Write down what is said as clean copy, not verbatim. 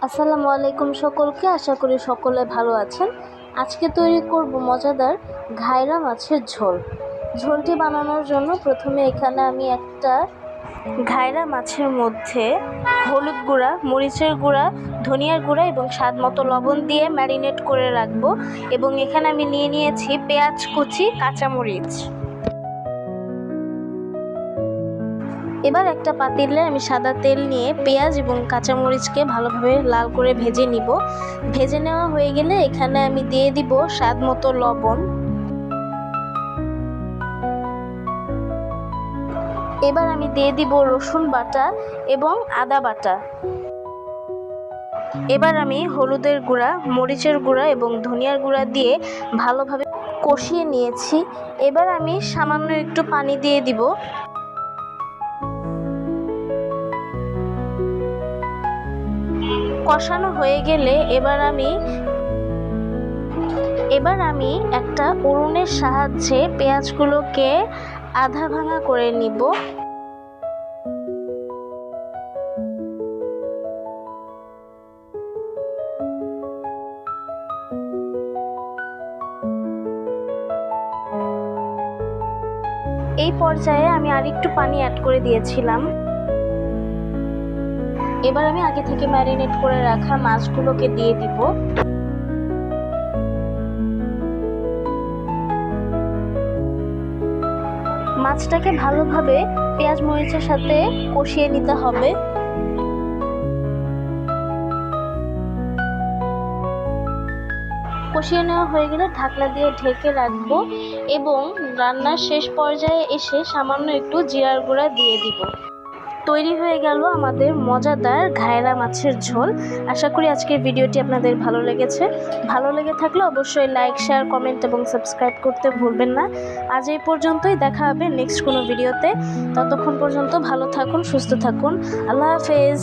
আসসালামু আলাইকুম সকলকে। আশা করি সকলে ভালো আছেন। আজকে তৈরি করব মজাদার ঘাইরা মাছের ঝোল। ঝোলটি বানানোর জন্য প্রথমে এখানে আমি একটা ঘাইরা মাছের মধ্যে হলুদ গুঁড়া, মরিচের গুঁড়া, ধনিয়ার গুঁড়া এবং স্বাদ মতো লবণ দিয়ে ম্যারিনেট করে রাখবো। এবং এখানে আমি নিয়ে নিয়েছি পেঁয়াজ কুচি, কাঁচামরিচ। এবার একটা পাতিলে আমি সাদা তেল নিয়ে পেঁয়াজ এবং কাঁচামরিচকে ভালোভাবে লাল করে ভেজে নিব। ভেজে নেওয়া হয়ে গেলে এখানে আমি দিয়ে দিব স্বাদ মতো লবণ। এবার আমি দিয়ে দিব রসুন বাটা এবং আদা বাটা। এবার আমি হলুদের গুঁড়া, মরিচের গুঁড়া এবং ধনিয়ার গুঁড়া দিয়ে ভালোভাবে কষিয়ে নিয়েছি। এবার আমি সামান্য একটু পানি দিয়ে দিব। কষানো হয়ে গেলে এবার আমি একটা উনুনের সাহায্যে পেঁয়াজগুলোকে আধা ভাঙা করে নিব। এই পর্যায়ে আমি আরেকটু পানি অ্যাড করে দিয়েছিলাম। এবার আমি আগে থেকে ম্যারিনেট করে রাখা মাছগুলোকে দিয়ে দিব। মাছটাকে ভালোভাবে পেঁয়াজ মরিচের সাথে কষিয়ে নিতে হবে। কষিয়ে নেওয়া হয়ে গেলে ঢাকনা দিয়ে ঢেকে রাখবো এবং রান্নার শেষ পর্যায়ে এসে সামান্য একটু জিরার গুঁড়া দিয়ে দিব। তৈরি হয়ে গেল আমাদের মজাদার ঘাইরা মাছের ঝোল। আশা করি আজকের ভিডিওটি আপনাদের ভালো লেগেছে। ভালো লেগে থাকলে অবশ্যই লাইক, শেয়ার, কমেন্ট এবং সাবস্ক্রাইব করতে ভুলবেন না। আজ এই পর্যন্তই, দেখা হবে নেক্সট কোনো ভিডিওতে। ততক্ষণ পর্যন্ত ভালো থাকুন, সুস্থ থাকুন। আল্লাহ হাফেজ।